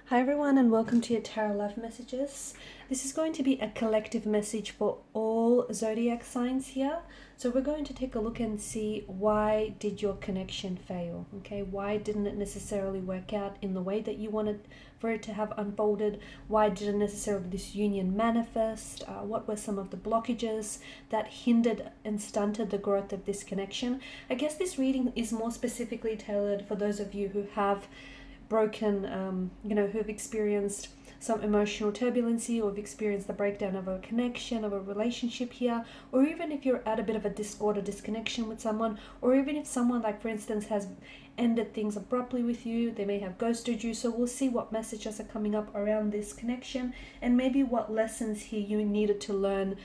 Hi everyone and welcome to your Tarot Love Messages. This is going to be a collective message for all zodiac signs here. So we're going to take a look and see why did your connection fail, okay? Why didn't it necessarily work out in the way that you wanted for it to have unfolded? Why didn't necessarily this union manifest? What were some of the blockages that hindered and stunted the growth of this connection? I guess this reading is more specifically tailored for those of you who have broken, who have experienced some emotional turbulency or have experienced the breakdown of a connection, of a relationship here, or even if you're at a bit of a discord or disconnection with someone, or even if someone, like for instance, has ended things abruptly with you, they may have ghosted you. So we'll see what messages are coming up around this connection and maybe what lessons here you needed to learn,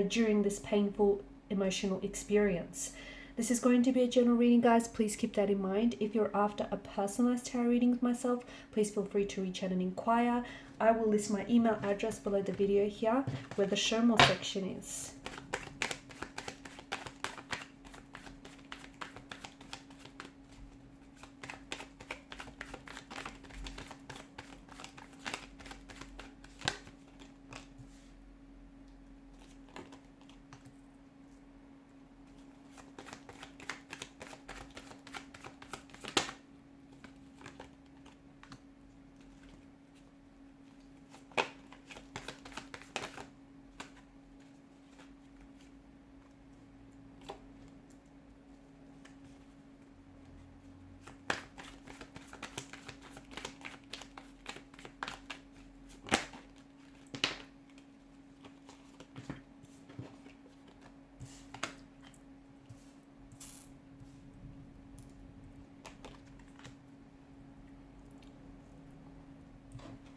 during this painful emotional experience. This is going to be a general reading, guys. Please keep that in mind. If you're after a personalized tarot reading with myself, please feel free to reach out and inquire. I will list my email address below the video here where the show more section is.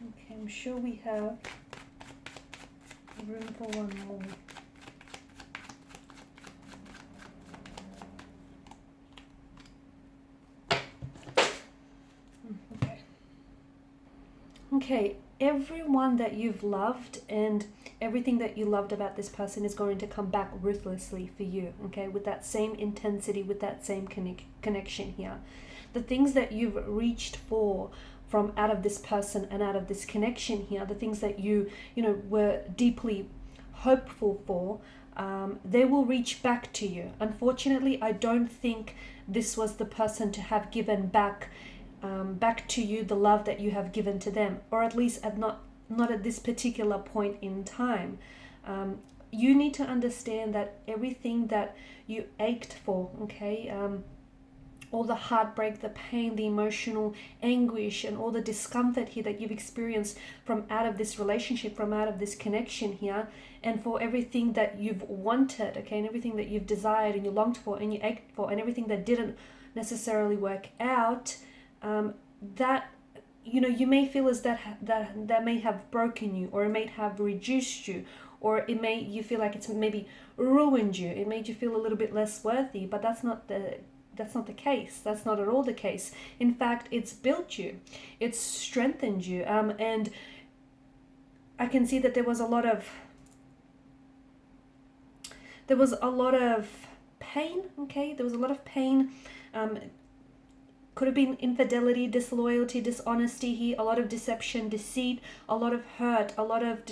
Okay, I'm sure we have room for one more. Okay, everyone that you've loved and everything that you loved about this person is going to come back ruthlessly for you, okay, with that same intensity, with that same connection here. The things that you've reached for from out of this person and out of this connection here, the things that you were deeply hopeful for, they will reach back to you. Unfortunately, I don't think this was the person to have given back to you the love that you have given to them, or at least not at this particular point in time. You need to understand that everything that you ached for, okay, all the heartbreak, the pain, the emotional anguish, and all the discomfort here that you've experienced from out of this relationship, from out of this connection here, and for everything that you've wanted, okay, and everything that you've desired and you longed for and you ached for, and everything that didn't necessarily work out, that you may feel as that may have broken you, or it may have reduced you, or you feel like it's maybe ruined you. It made you feel a little bit less worthy, but that's not the case. That's not at all the case. In fact, it's built you, it's strengthened you, and I can see that there was a lot of pain. Okay, there was a lot of pain. Could have been infidelity, disloyalty, dishonesty here, a lot of deception, deceit, a lot of hurt, a lot of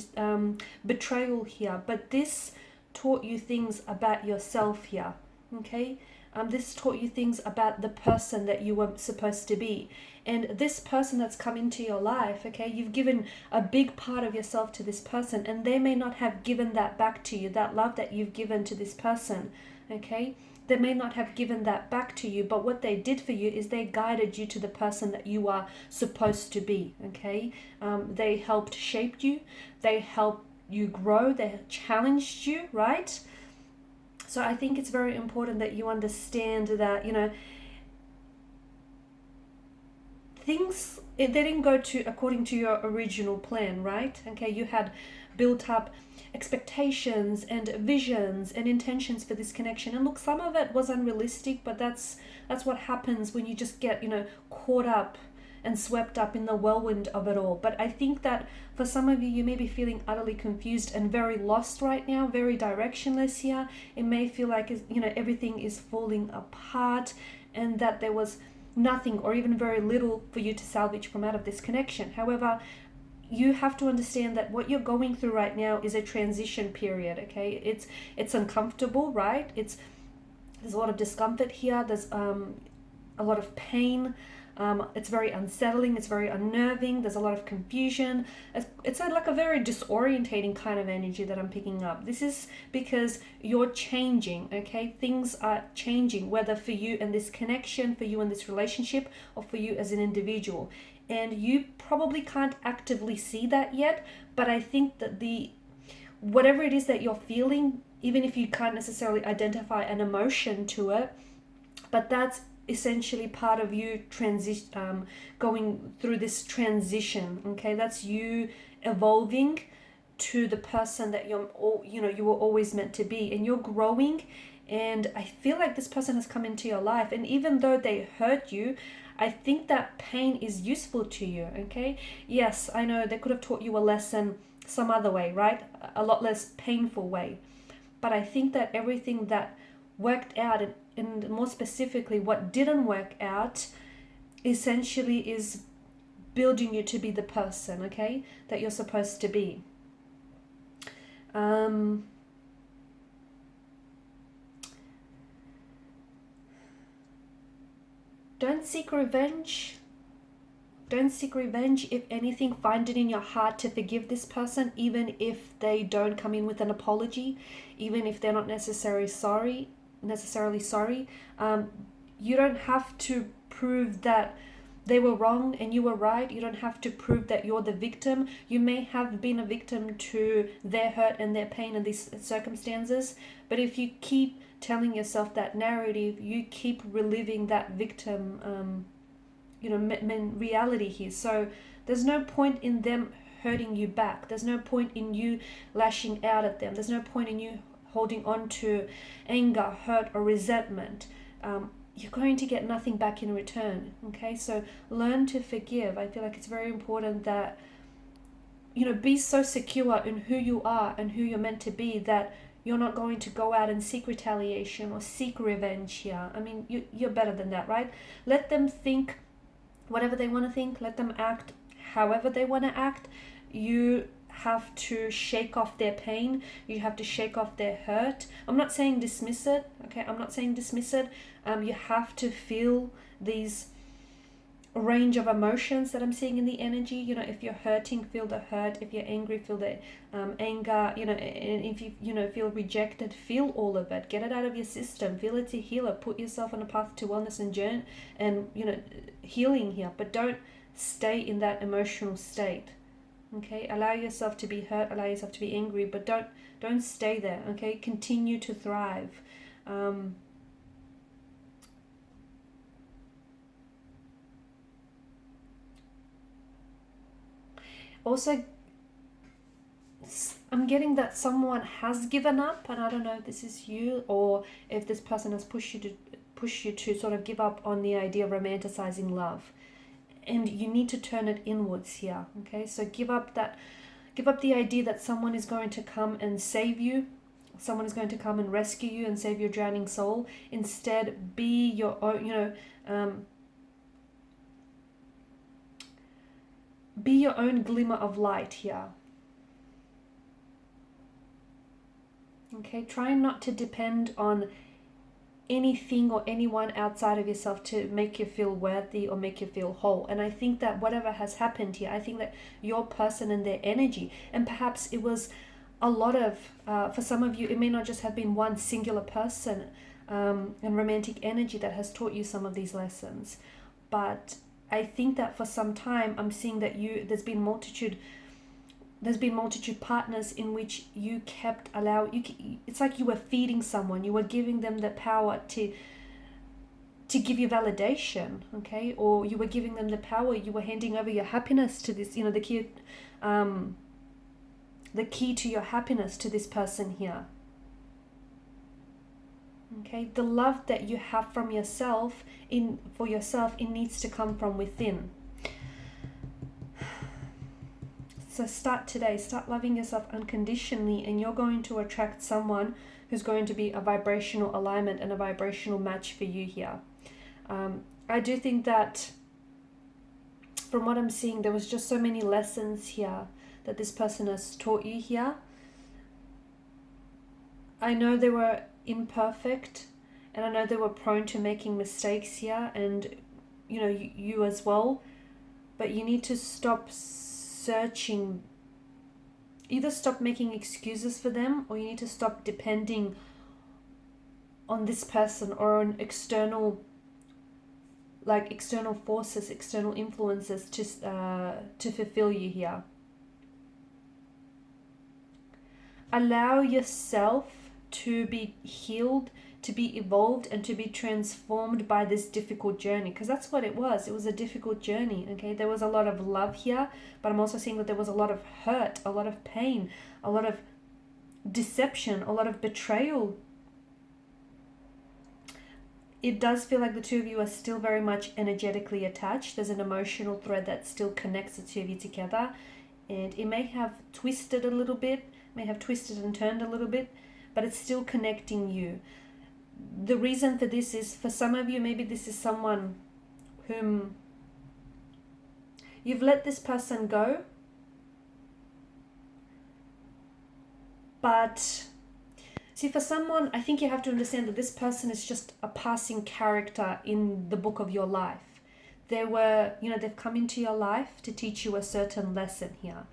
betrayal here. But this taught you things about yourself here, okay? This taught you things about the person that you were supposed to be. And this person that's come into your life, okay, you've given a big part of yourself to this person, and they may not have given that back to you, that love that you've given to this person, okay? They may not have given that back to you, but what they did for you is they guided you to the person that you are supposed to be, okay? They helped shape you, they helped you grow, they challenged you, right? So I think it's very important that you understand that, things, they didn't go according to your original plan, right? Okay, you had built up expectations and visions and intentions for this connection, and look, some of it was unrealistic, but that's what happens when you just get caught up and swept up in the whirlwind of it all. But I think that for some of you, you may be feeling utterly confused and very lost right now, very directionless here. It may feel like everything is falling apart, and that there was nothing or even very little for you to salvage from out of this connection. However, you have to understand that what you're going through right now is a transition period. Okay, it's uncomfortable, right? There's a lot of discomfort here. There's a lot of pain. It's very unsettling. It's very unnerving. There's a lot of confusion. It's like a very disorientating kind of energy that I'm picking up. This is because you're changing, okay? Things are changing, whether for you and this connection, for you and this relationship, or for you as an individual. And you probably can't actively see that yet, but I think that whatever it is that you're feeling, even if you can't necessarily identify an emotion to it, but that's essentially part of you going through this transition. Okay, that's you evolving to the person that you were always meant to be, and you're growing. And I feel like this person has come into your life, and even though they hurt you, I think that pain is useful to you. Okay, yes, I know they could have taught you a lesson some other way, right? A lot less painful way. But I think that everything that worked out, and more specifically what didn't work out, essentially is building you to be the person, okay, that you're supposed to be. Don't seek revenge. Don't seek revenge. If anything, find it in your heart to forgive this person, even if they don't come in with an apology, even if they're not necessarily sorry. You don't have to prove that they were wrong and you were right. You don't have to prove that you're the victim. You may have been a victim to their hurt and their pain and these circumstances, but if you keep telling yourself that narrative, you keep reliving that victim reality here. So there's no point in them hurting you back. There's no point in you lashing out at them. There's no point in you holding on to anger, hurt, or resentment. You're going to get nothing back in return. Okay, so learn to forgive. I feel like it's very important that be so secure in who you are and who you're meant to be that you're not going to go out and seek retaliation or seek revenge here. I mean, you're better than that, right? Let them think whatever they want to think. Let them act however they want to act. You have to shake off their pain. You have to shake off their hurt. I'm not saying dismiss it, okay? I'm not saying dismiss it. You have to feel these range of emotions that I'm seeing in the energy. If you're hurting, feel the hurt. If you're angry, feel the anger. And if you feel rejected, feel all of it. Get it out of your system. Feel it to heal it. Put yourself on a path to wellness and journey and healing here. But don't stay in that emotional state. Okay, allow yourself to be hurt, allow yourself to be angry, but don't stay there. Okay, continue to thrive. Also, I'm getting that someone has given up, and I don't know if this is you or if this person has pushed you to sort of give up on the idea of romanticizing love. And you need to turn it inwards here. Okay, so give up the idea that someone is going to come and save you, someone is going to come and rescue you and save your drowning soul. Instead, be your own, be your own glimmer of light here. Okay, try not to depend on anything or anyone outside of yourself to make you feel worthy or make you feel whole. And I think that whatever has happened here, I think that your person and their energy, and perhaps it was a lot of, for some of you, it may not just have been one singular person and romantic energy that has taught you some of these lessons. But I think that for some time, I'm seeing that there's been multitude partners in which you kept it's like you were feeding someone, you were giving them the power to give you validation, okay? Or you were giving them the power, you were handing over your happiness to this, the key to your happiness to this person here. Okay, the love that you have from yourself, for yourself, it needs to come from within. So start today, start loving yourself unconditionally, and you're going to attract someone who's going to be a vibrational alignment and a vibrational match for you here. I do think that from what I'm seeing, there was just so many lessons here that this person has taught you here. I know they were imperfect, and I know they were prone to making mistakes here, and you as well. But you need to stop searching, either stop making excuses for them, or you need to stop depending on this person or on external forces, external influences to fulfill you here. Allow yourself to be healed, to be evolved, and to be transformed by this difficult journey, because that's what it was. It was a difficult journey. Okay, there was a lot of love here, but I'm also seeing that there was a lot of hurt, a lot of pain, a lot of deception, a lot of betrayal. It does feel like the two of you are still very much energetically attached. There's an emotional thread that still connects the two of you together, and it may have twisted a little bit, may have twisted and turned a little bit, but it's still connecting you. The reason for this is, for some of you, maybe this is someone whom you've let this person go, but see, for someone, I think you have to understand that this person is just a passing character in the book of your life. They've come into your life to teach you a certain lesson here,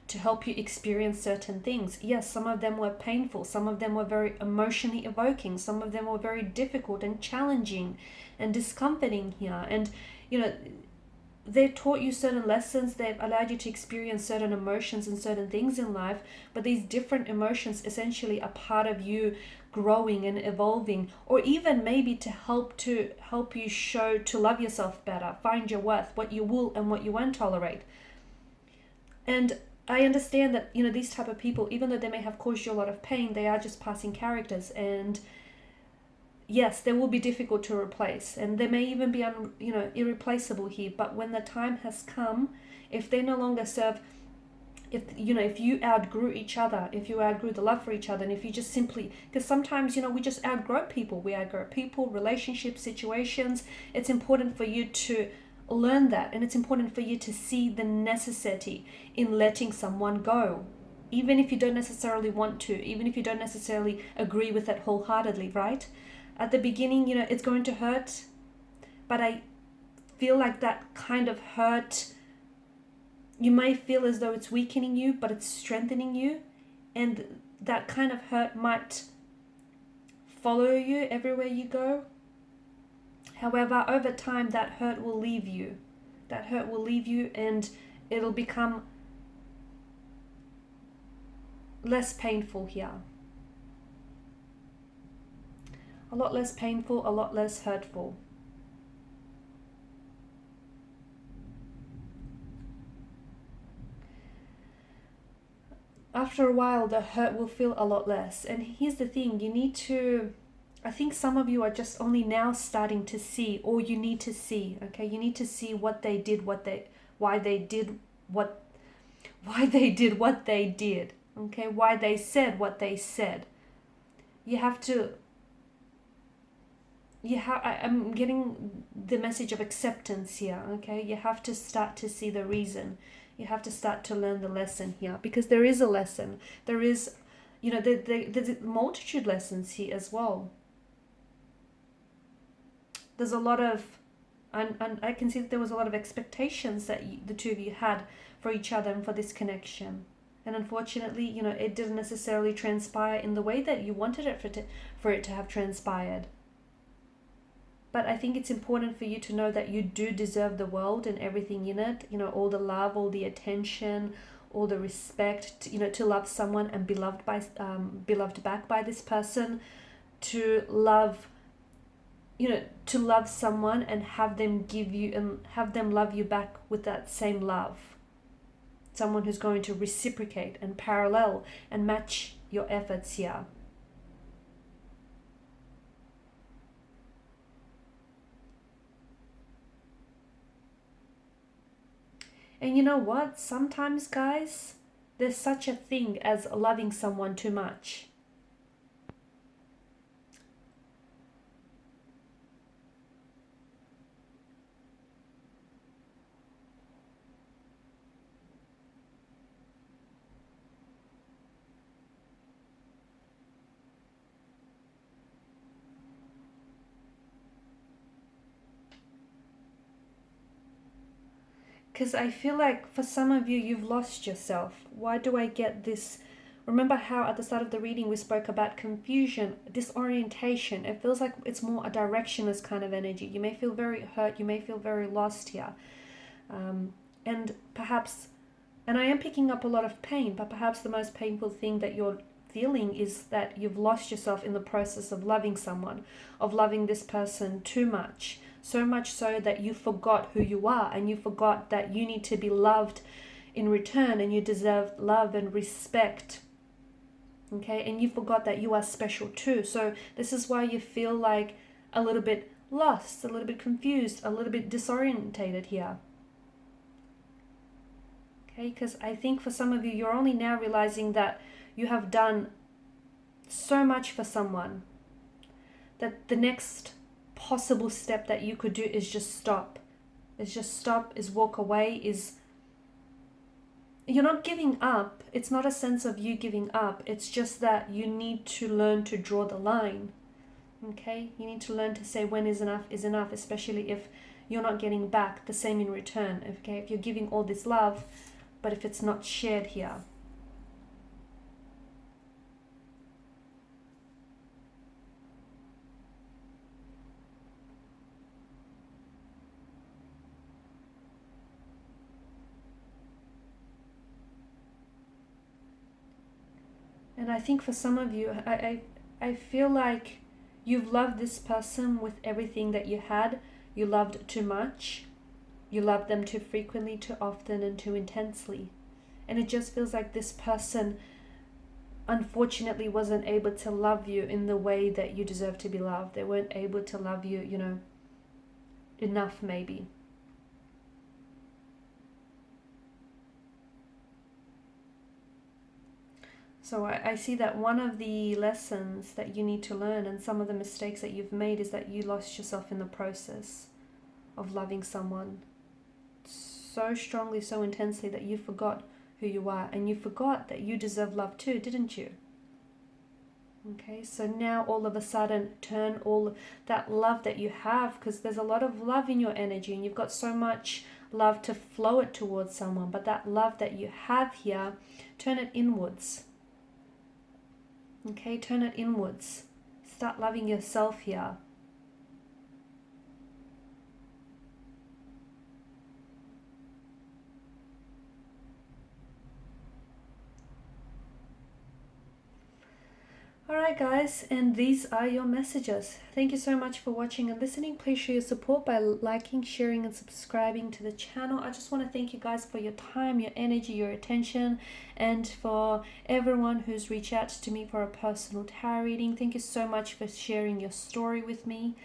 to help you experience certain things. Yes, some of them were painful, some of them were very emotionally evoking, some of them were very difficult and challenging and discomforting here. And, they taught you certain lessons, they've allowed you to experience certain emotions and certain things in life, but these different emotions essentially are part of you growing and evolving, or even maybe to help you show, to love yourself better, find your worth, what you will and what you won't tolerate. And I understand that, these type of people, even though they may have caused you a lot of pain, they are just passing characters, and yes, they will be difficult to replace, and they may even be irreplaceable here. But when the time has come, if they no longer serve, if you outgrew each other, if you outgrew the love for each other, and if you just simply, because sometimes we just outgrow people, relationships, situations. It's important for you to learn that, and it's important for you to see the necessity in letting someone go, even if you don't necessarily want to, even if you don't necessarily agree with it wholeheartedly, right? At the beginning, it's going to hurt, but I feel like that kind of hurt, you may feel as though it's weakening you, but it's strengthening you, and that kind of hurt might follow you everywhere you go. However, over time, that hurt will leave you. And it'll become less painful here. A lot less painful, a lot less hurtful. After a while, the hurt will feel a lot less. And here's the thing, I think some of you are just only now starting to see, or you need to see, okay? You need to see what they did, why they did what they did, okay? Why they said what they said. I'm getting the message of acceptance here, okay? You have to start to see the reason. You have to start to learn the lesson here, because there is a lesson. There is, there's a multitude lessons here as well. There's a lot of, and I can see that there was a lot of expectations that the two of you had for each other and for this connection. And unfortunately, it didn't necessarily transpire in the way that you wanted it for it to have transpired. But I think it's important for you to know that you do deserve the world and everything in it. All the love, all the attention, all the respect. To love someone and be loved back by this person. To love someone and have them give you and have them love you back with that same love. Someone who's going to reciprocate and parallel and match your efforts here. And you know what? Sometimes, guys, there's such a thing as loving someone too much. Because I feel like for some of you, you've lost yourself. Why do I get this? Remember how at the start of the reading we spoke about confusion, disorientation. It feels like it's more a directionless kind of energy. You may feel very hurt. You may feel very lost here. And perhaps, and I am picking up a lot of pain, but perhaps the most painful thing that you're feeling is that you've lost yourself in the process of loving someone, of loving this person too much. So much so that you forgot who you are, and you forgot that you need to be loved in return, and you deserve love and respect. Okay, and you forgot that you are special too. So this is why you feel like a little bit lost, a little bit confused, a little bit disorientated here. Okay, because I think for some of you, you're only now realizing that you have done so much for someone that the next possible step that you could do is just stop. Is walk away, is you're not giving up. It's not a sense of you giving up. It's just that you need to learn to draw the line. Okay? You need to learn to say when is enough, especially if you're not getting back the same in return. Okay? If you're giving all this love, but if it's not shared here. And I think for some of you, I feel like you've loved this person with everything that you had. You loved too much. You loved them too frequently, too often, and too intensely. And it just feels like this person, unfortunately, wasn't able to love you in the way that you deserve to be loved. They weren't able to love you, enough maybe. So I see that one of the lessons that you need to learn, and some of the mistakes that you've made, is that you lost yourself in the process of loving someone so strongly, so intensely, that you forgot who you are, and you forgot that you deserve love too, didn't you? Okay, so now all of a sudden turn all that love that you have, because there's a lot of love in your energy and you've got so much love to flow it towards someone, but that love that you have here, turn it inwards. Okay, turn it inwards. Start loving yourself here. Alright guys, and these are your messages. Thank you so much for watching and listening. Please show your support by liking, sharing and subscribing to the channel. I just want to thank you guys for your time, your energy, your attention, and for everyone who's reached out to me for a personal tarot reading. Thank you so much for sharing your story with me.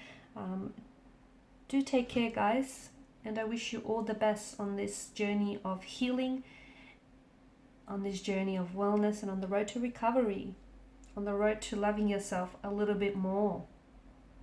Do take care guys, and I wish you all the best on this journey of healing, on this journey of wellness, and on the road to recovery, on the road to loving yourself a little bit more.